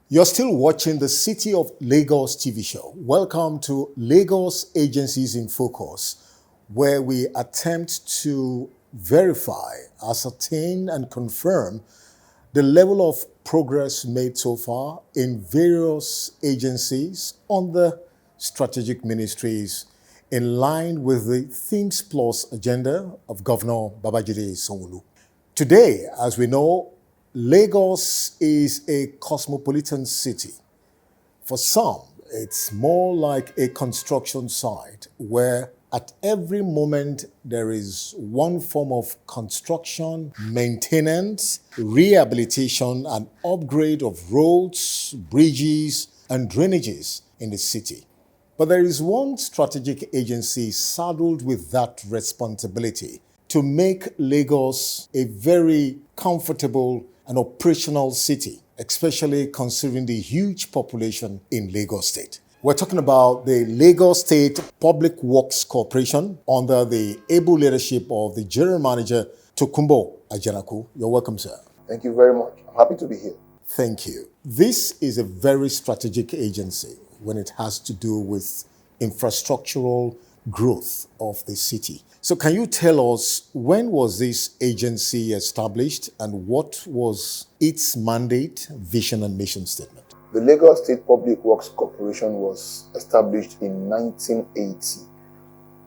You're still watching the City of Lagos TV show. Welcome to Lagos Agencies in Focus, where we attempt to verify, ascertain, and confirm the level of progress made so far in various agencies on the strategic ministries in line with the Themes Plus agenda of Governor Babajide Sanwo-Olu. Today, as we know, Lagos is a cosmopolitan city. For some, it's more like a construction site where at every moment there is one form of construction, maintenance, rehabilitation, and upgrade of roads, bridges, and drainages in the city. But there is one strategic agency saddled with that responsibility to make Lagos a very comfortable and operational city, especially considering the huge population in Lagos State. We're talking about the Lagos State Public Works Corporation under the able leadership of the General Manager, Tokunbo Ajanaku. You're welcome, sir. Thank you very much. I'm happy to be here. Thank you. This is a very strategic agency when it has to do with infrastructural growth of the city. So can you tell us, when was this agency established and what was its mandate, vision, and mission statement? The Lagos State Public Works Corporation was established in 1980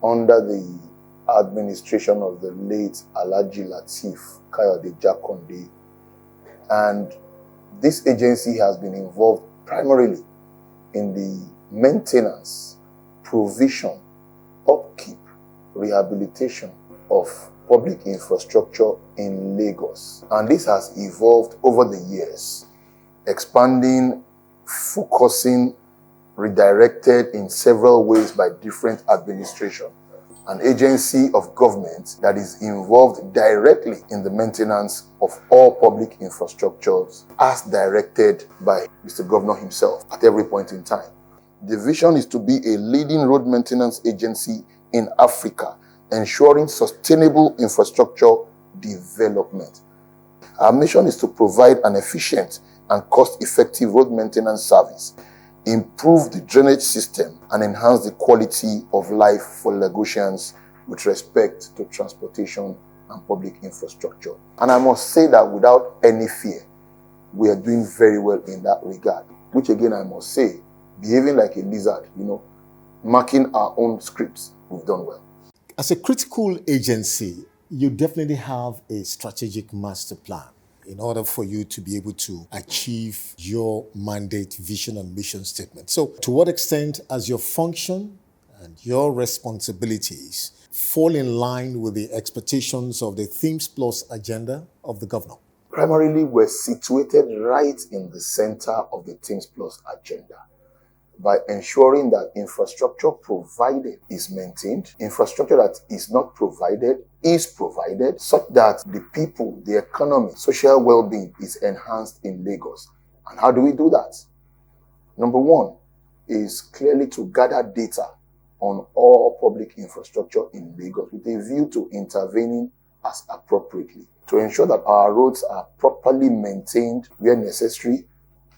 under the administration of the late Alhaji Lateef Kayode Jakonde. And this agency has been involved primarily in the maintenance, provision, upkeep, rehabilitation of public infrastructure in Lagos. And this has evolved over the years, expanding, focusing, redirected in several ways by different administrations. An agency of government that is involved directly in the maintenance of all public infrastructures as directed by Mr. Governor himself at every point in time. The vision is to be a leading road maintenance agency in Africa, ensuring sustainable infrastructure development. Our mission is to provide an efficient and cost-effective road maintenance service, improve the drainage system, and enhance the quality of life for Lagosians with respect to transportation and public infrastructure. And I must say that without any fear, we are doing very well in that regard, which again I must say, behaving like a lizard, marking our own scripts, we've done well. As a critical agency, you definitely have a strategic master plan in order for you to be able to achieve your mandate, vision, and mission statement. So to what extent has your function and your responsibilities fall in line with the expectations of the Themes Plus agenda of the governor? Primarily, we're situated right in the center of the Themes Plus agenda by ensuring that infrastructure provided is maintained, infrastructure that is not provided is provided, such that the people, the economy, social well-being is enhanced in Lagos. And how do we do that? Number one is clearly to gather data on all public infrastructure in Lagos with a view to intervening as appropriately, to ensure that our roads are properly maintained where necessary,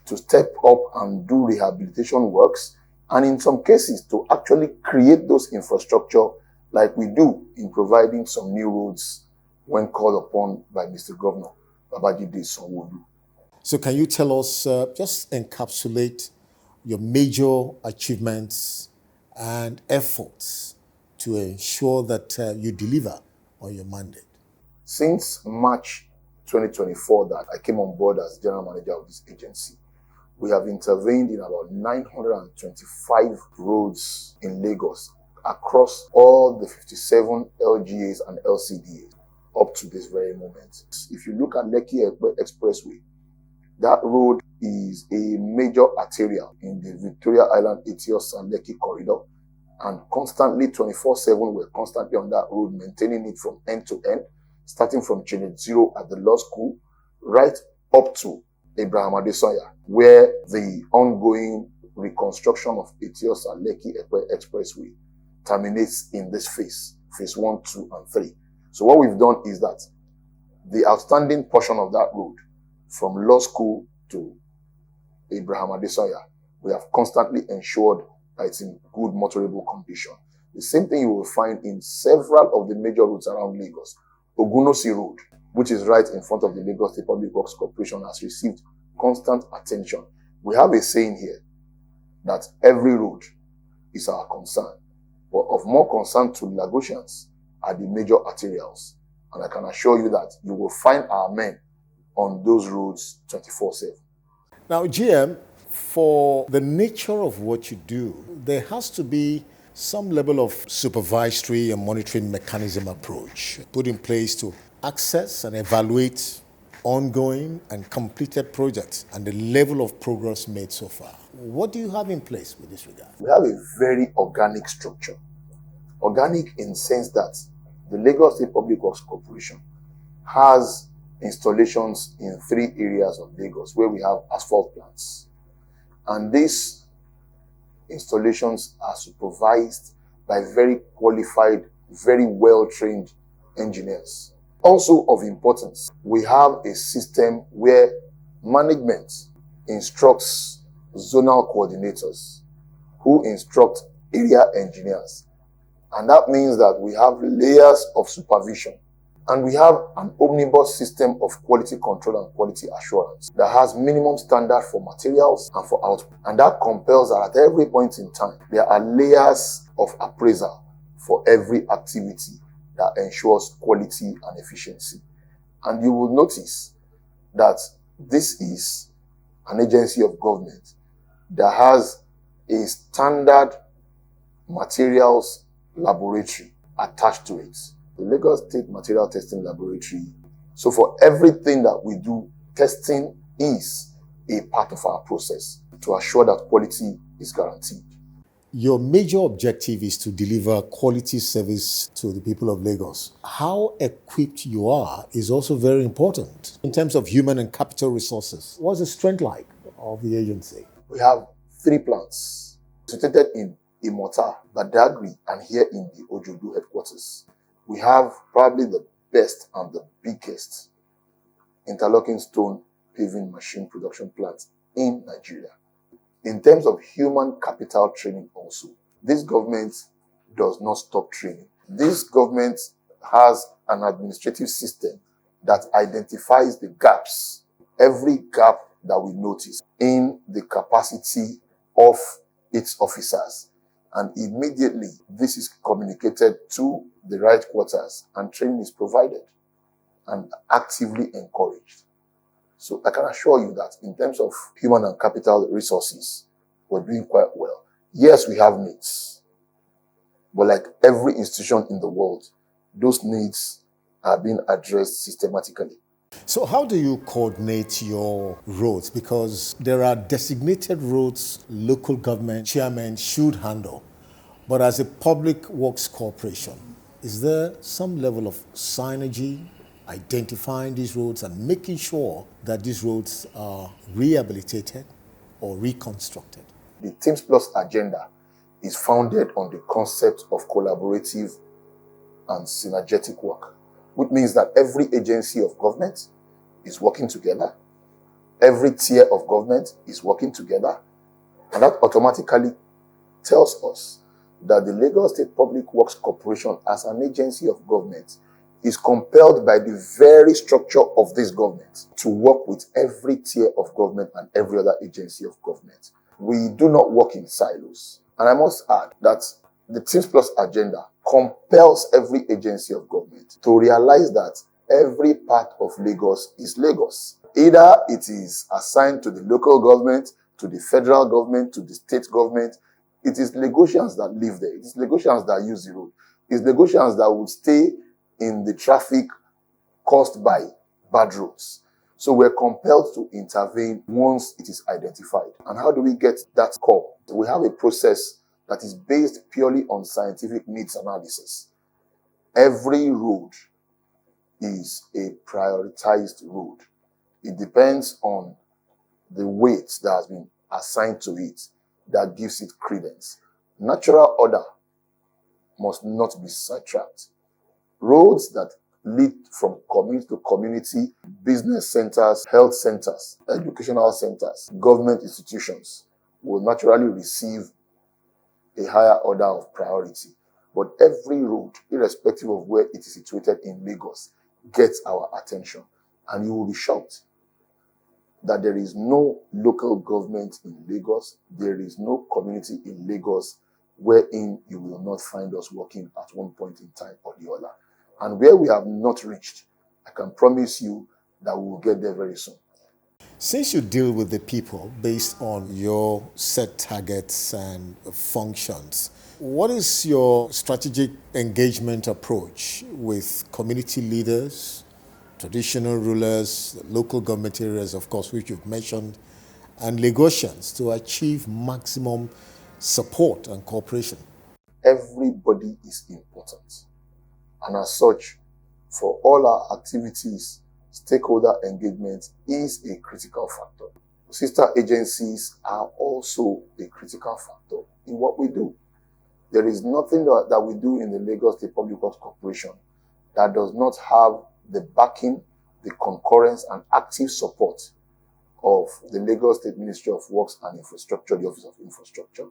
to step up and do rehabilitation works, and in some cases to actually create those infrastructure like we do in providing some new roads when called upon by Mr. Governor Babajide Sanwo-Olu. So can you tell us, just encapsulate your major achievements and efforts to ensure that you deliver on your mandate? Since March 2024 that I came on board as general manager of this agency, we have intervened in about 925 roads in Lagos across all the 57 LGAs and LCDAs up to this very moment. If you look at Lekki Expressway, that road is a major arterial in the Victoria Island, Etios and Lekki corridor, and constantly 24/7 we're constantly on that road, maintaining it from end to end, starting from Channel 0 at the law school right up to Abraham Adesanya, where the ongoing reconstruction of Etios and Lekki Expressway terminates in this phase 1, 2, and 3. So what we've done is that the outstanding portion of that road from law school to Abraham Adesanya, we have constantly ensured that it's in good motorable condition. The same thing you will find in several of the major roads around Lagos. Ogunosi Road, which is right in front of the Lagos State Public Works Corporation, has received constant attention. We have a saying here that every road is our concern, but of more concern to Lagosians are the major arterials. And I can assure you that you will find our men on those roads 24/7. Now, GM, for the nature of what you do, there has to be some level of supervisory and monitoring mechanism approach put in place to access and evaluate ongoing and completed projects and the level of progress made so far. What do you have in place with this regard? We have a very organic structure. Organic in the sense that the Lagos State Public Works Corporation has installations in 3 areas of Lagos where we have asphalt plants. And these installations are supervised by very qualified, very well-trained engineers. Also of importance, we have a system where management instructs zonal coordinators who instruct area engineers. And that means that we have layers of supervision. And we have an omnibus system of quality control and quality assurance that has minimum standard for materials and for output. And that compels that at every point in time, there are layers of appraisal for every activity that ensures quality and efficiency. And you will notice that this is an agency of government that has a standard materials laboratory attached to it. The Lagos State Material Testing Laboratory. So for everything that we do, testing is a part of our process to assure that quality is guaranteed. Your major objective is to deliver quality service to the people of Lagos. How equipped you are is also very important in terms of human and capital resources. What's the strength like of the agency? We have 3 plants situated in Imota, Badagry, and here in the Ojodu headquarters. We have probably the best and the biggest interlocking stone paving machine production plant in Nigeria. In terms of human capital training also, this government does not stop training. This government has an administrative system that identifies the gaps, every gap that we notice in the capacity of its officers. And immediately this is communicated to the right quarters and training is provided and actively encouraged. So I can assure you that in terms of human and capital resources, we're doing quite well. Yes, we have needs, but like every institution in the world, those needs are being addressed systematically. So how do you coordinate your roads? Because there are designated roads local government chairmen should handle. But as a public works corporation, is there some level of synergy identifying these roads and making sure that these roads are rehabilitated or reconstructed? The Teams Plus agenda is founded on the concept of collaborative and synergetic work, which means that every agency of government is working together, every tier of government is working together, and that automatically tells us that the Lagos State Public Works Corporation as an agency of government is compelled by the very structure of this government to work with every tier of government and every other agency of government. We do not work in silos. And I must add that the Teams Plus agenda compels every agency of government to realize that every part of Lagos is Lagos. Either it is assigned to the local government, to the federal government, to the state government. It is Lagosians that live there. It is Lagosians that use the road. It is Lagosians that would stay in the traffic caused by bad roads. So we're compelled to intervene once it is identified. And how do we get that call? We have a process that is based purely on scientific needs analysis. Every road is a prioritized road. It depends on the weight that has been assigned to it that gives it credence. Natural order must not be sidetracked. Roads that lead from community to community, business centers, health centers, educational centers, government institutions will naturally receive a higher order of priority. But every road, irrespective of where it is situated in Lagos, gets our attention. And you will be shocked that there is no local government in Lagos, there is no community in Lagos wherein you will not find us working at one point in time or the other. And where we have not reached, I can promise you that we will get there very soon. Since you deal with the people based on your set targets and functions, what is your strategic engagement approach with community leaders, traditional rulers, local government areas, of course, which you've mentioned, and Lagosians to achieve maximum support and cooperation? Everybody is important. And as such, for all our activities, stakeholder engagement is a critical factor. Sister agencies are also a critical factor in what we do. There is nothing that we do in the Lagos State Public Works Corporation that does not have the backing, the concurrence, and active support of the Lagos State Ministry of Works and Infrastructure, the Office of Infrastructure,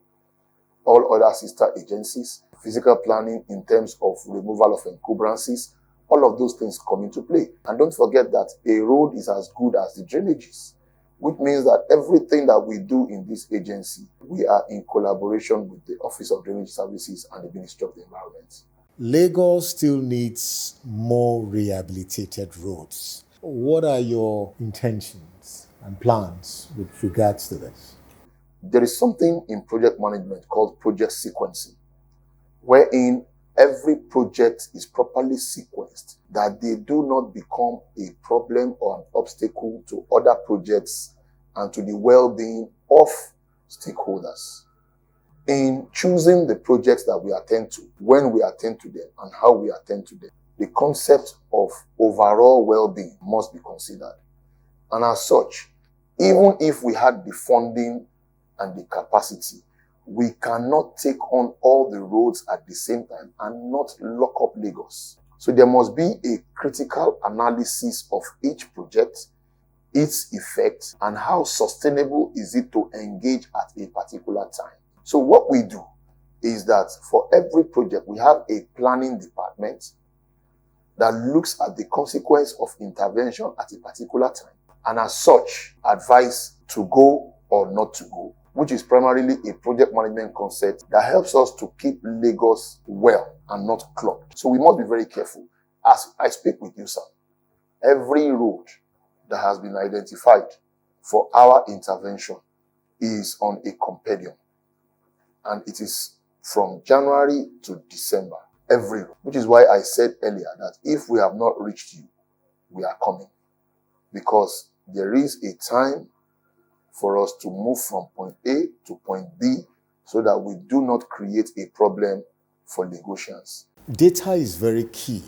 all other sister agencies, physical planning in terms of removal of encumbrances, all of those things come into play. And don't forget that a road is as good as the drainages, which means that everything that we do in this agency, we are in collaboration with the Office of Drainage Services and the Ministry of the Environment. Lagos still needs more rehabilitated roads. What are your intentions and plans with regards to this? There is something in project management called project sequencing, wherein every project is properly sequenced, that they do not become a problem or an obstacle to other projects and to the well-being of stakeholders. In choosing the projects that we attend to, when we attend to them, and how we attend to them, the concept of overall well-being must be considered. And as such, even if we had the funding and the capacity, we cannot take on all the roads at the same time and not lock up Lagos. So there must be a critical analysis of each project, its effect, and how sustainable is it to engage at a particular time. So what we do is that for every project, we have a planning department that looks at the consequence of intervention at a particular time, and as such, advise to go or not to go, which is primarily a project management concept that helps us to keep Lagos well and not clogged. So we must be very careful. As I speak with you, sir, every road that has been identified for our intervention is on a compendium. And it is from January to December, every road. Which is why I said earlier that if we have not reached you, we are coming. Because there is a time for us to move from point A to point B so that we do not create a problem for Lagosians. Data is very key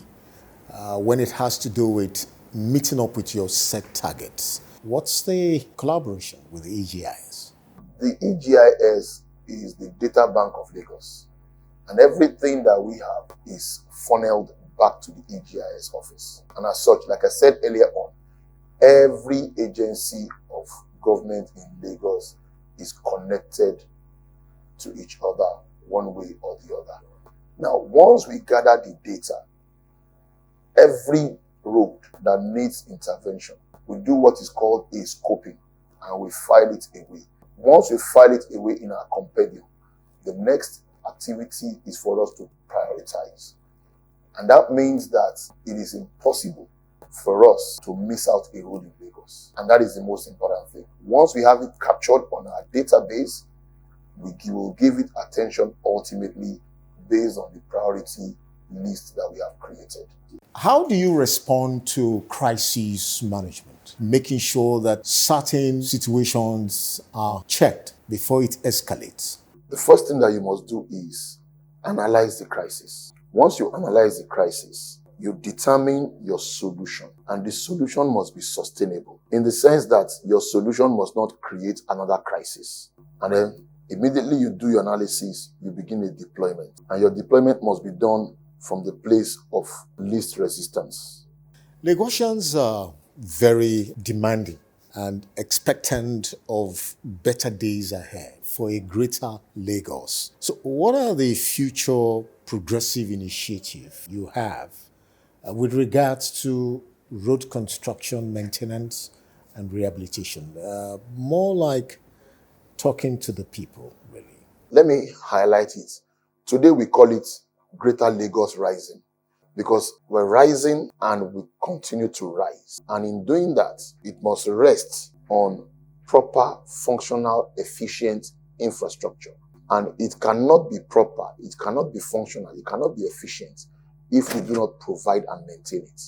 when it has to do with meeting up with your set targets. What's the collaboration with the EGIS? The EGIS is the data bank of Lagos. And everything that we have is funneled back to the EGIS office. And as such, like I said earlier on, every agency of government in Lagos is connected to each other one way or the other. Now, once we gather the data, every road that needs intervention, we do what is called a scoping and we file it away. Once we file it away in our compendium, the next activity is for us to prioritize. And that means that it is impossible for us to miss out a road in Lagos. And that is the most important thing. Once we have it captured on our database, we will give it attention ultimately based on the priority list that we have created. How do you respond to crisis management, making sure that certain situations are checked before it escalates? The first thing that you must do is analyze the crisis. Once you analyze the crisis, you determine your solution, and the solution must be sustainable in the sense that your solution must not create another crisis. And then immediately you do your analysis, you begin a deployment, and your deployment must be done from the place of least resistance. Lagosians are very demanding and expectant of better days ahead for a greater Lagos. So, what are the future progressive initiatives you have with regards to road construction, maintenance, and rehabilitation? More like talking to the people, really. Let me highlight it. Today we call it Greater Lagos Rising, because we're rising and we continue to rise. And in doing that, it must rest on proper, functional, efficient infrastructure. And it cannot be proper, it cannot be functional, it cannot be efficient if we do not provide and maintain it.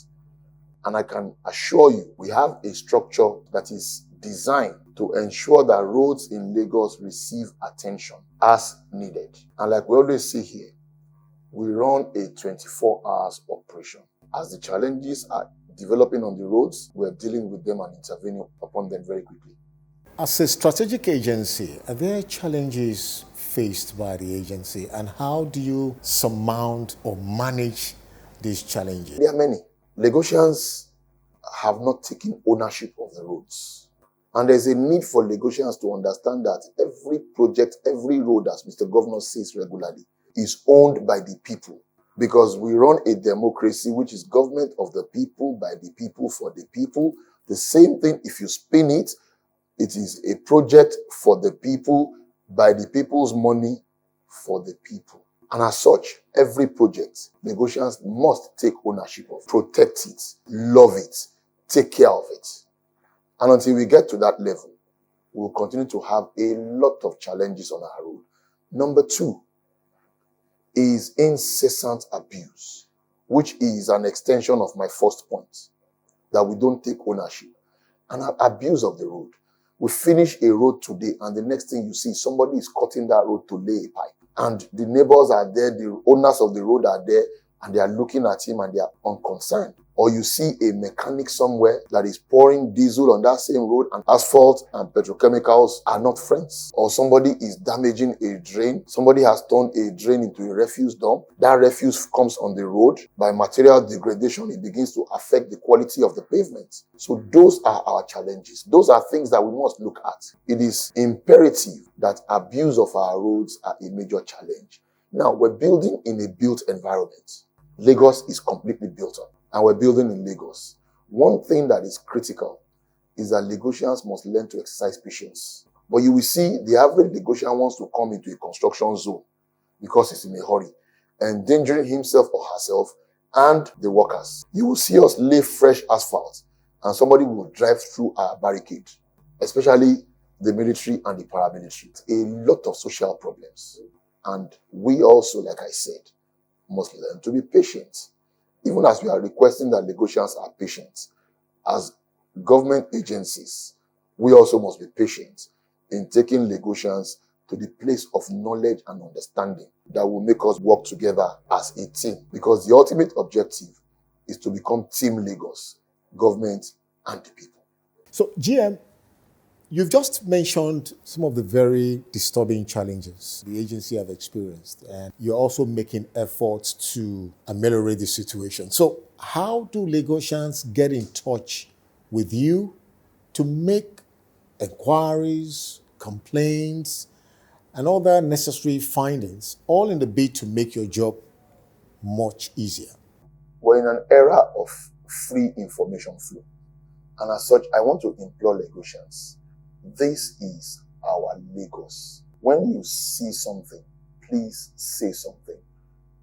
And I can assure you, we have a structure that is designed to ensure that roads in Lagos receive attention as needed. And like we always say here, we run a 24 hours operation. As the challenges are developing on the roads, we're dealing with them and intervening upon them very quickly. As a strategic agency, are there challenges faced by the agency, and how do you surmount or manage these challenges? There are many. Lagosians have not taken ownership of the roads. And there's a need for Lagosians to understand that every project, every road, as Mr. Governor says regularly, is owned by the people. Because we run a democracy which is government of the people, by the people, for the people. The same thing, if you spin it, it is a project for the people, by the people's money, for the people. And as such, every project, Lagosians must take ownership of, protect it, love it, take care of it. And until we get to that level, we'll continue to have a lot of challenges on our road. Number two is incessant abuse, which is an extension of my first point, that we don't take ownership. And abuse of the road. We finish a road today, and the next thing you see, somebody is cutting that road to lay a pipe. And the neighbors are there, the owners of the road are there, and they are looking at him and they are unconcerned. Or you see a mechanic somewhere that is pouring diesel on that same road, and asphalt and petrochemicals are not friends. Or somebody is damaging a drain. Somebody has turned a drain into a refuse dump. That refuse comes on the road. By material degradation, it begins to affect the quality of the pavement. So those are our challenges. Those are things that we must look at. It is imperative that abuse of our roads are a major challenge. Now, we're building in a built environment. Lagos is completely built up, and we're building in Lagos. One thing that is critical is that Lagosians must learn to exercise patience. But you will see the average Lagosian wants to come into a construction zone because he's in a hurry, endangering himself or herself and the workers. You will see us lay fresh asphalt, and somebody will drive through our barricade, especially the military and the paramilitary. A lot of social problems. And we also, like I said, must learn to be patient. Even as we are requesting that Lagosians are patient, as government agencies, we also must be patient in taking Lagosians to the place of knowledge and understanding that will make us work together as a team. Because the ultimate objective is to become Team Lagos, government and the people. So, GM, you've just mentioned some of the very disturbing challenges the agency have experienced, and you're also making efforts to ameliorate the situation. So, how do Lagosians get in touch with you to make inquiries, complaints, and other necessary findings, all in the bid to make your job much easier? We're in an era of free information flow. And as such, I want to implore Lagosians. This is our Lagos. When you see something, please say something.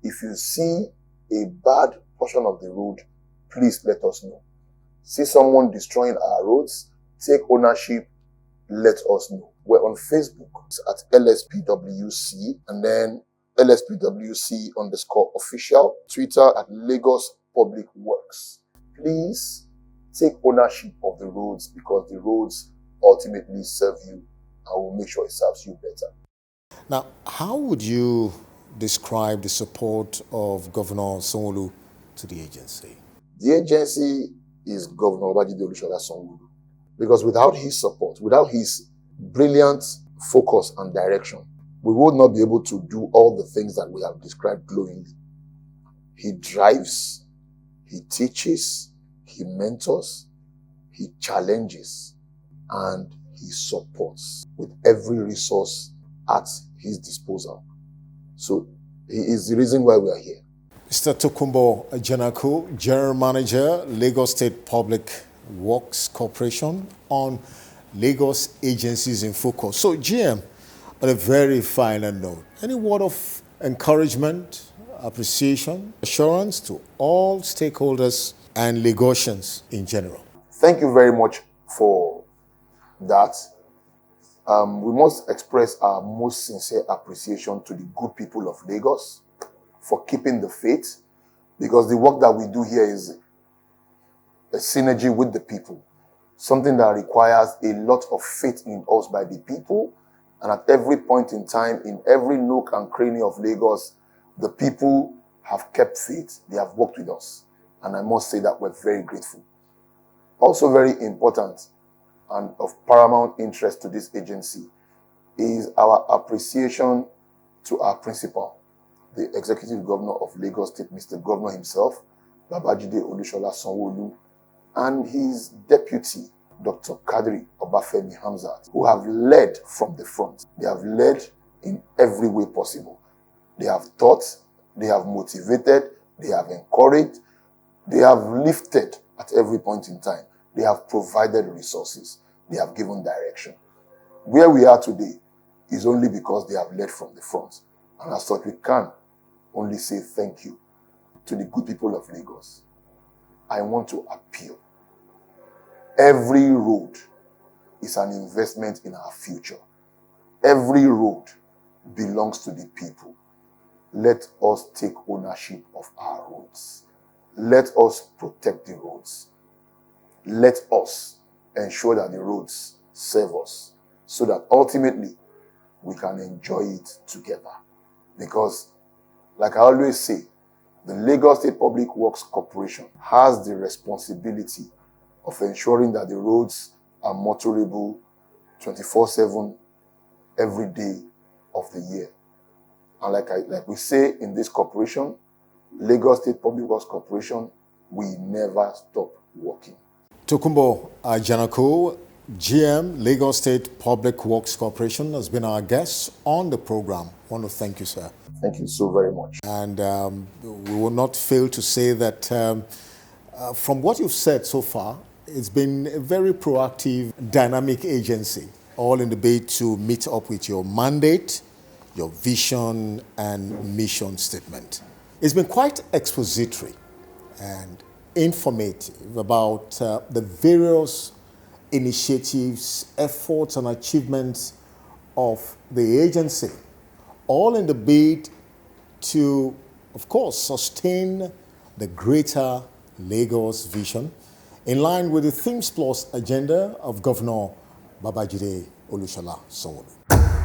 If you see a bad portion of the road, please let us know. See someone destroying our roads, take ownership, let us know. We're on Facebook at LSPWC, and then LSPWC_official, Twitter at Lagos Public Works. Please take ownership of the roads, because the roads ultimately serve you, and will make sure it serves you better. Now, how would you describe the support of Governor Sanwo-Olu to the agency? The agency is Governor Babajide Olusola Sanwo-Olu, because without his support, without his brilliant focus and direction, we would not be able to do all the things that we have described glowingly. He drives, he teaches, he mentors, he challenges, and he supports with every resource at his disposal. So he is the reason why we are here. Mr. Tokunbo Janako, General Manager, Lagos State Public Works Corporation, on Lagos Agencies in Focus. So, GM, on a very final note, any word of encouragement, appreciation, assurance to all stakeholders and Lagosians in general? Thank you very much for that. We must express our most sincere appreciation to the good people of Lagos for keeping the faith, because the work that we do here is a synergy with the people, something that requires a lot of faith in us by the people. And at every point in time, in every nook and cranny of Lagos, the people have kept faith. They have worked with us. And I must say that we're very grateful. Also very important and of paramount interest to this agency is our appreciation to our principal, the Executive Governor of Lagos State, Mr. Governor himself, Babajide Olusola Sanwo-Olu, and his deputy, Dr. Kadri Obafemi Hamzat, who have led from the front. They have led in every way possible. They have taught, they have motivated, they have encouraged, they have lifted at every point in time. They have provided resources. They have given direction. Where we are today is only because they have led from the front. And as such, we can only say thank you to the good people of Lagos. I want to appeal. Every road is an investment in our future. Every road belongs to the people. Let us take ownership of our roads. Let us protect the roads. Let us ensure that the roads serve us so that ultimately we can enjoy it together. Because, like I always say, the Lagos State Public Works Corporation has the responsibility of ensuring that the roads are motorable 24/7 every day of the year. And like we say in this corporation, Lagos State Public Works Corporation, we never stop working. Tokunbo Janako, GM, Lagos State Public Works Corporation, has been our guest on the program. I want to thank you, sir. Thank you so very much. And we will not fail to say that from what you've said so far, it's been a very proactive, dynamic agency, all in the bid to meet up with your mandate, your vision, and mission statement. It's been quite expository and informative about the various initiatives, efforts, and achievements of the agency, all in the bid to, of course, sustain the greater Lagos vision in line with the Themes Plus agenda of Governor Babajide Olusola Sanwo-Olu.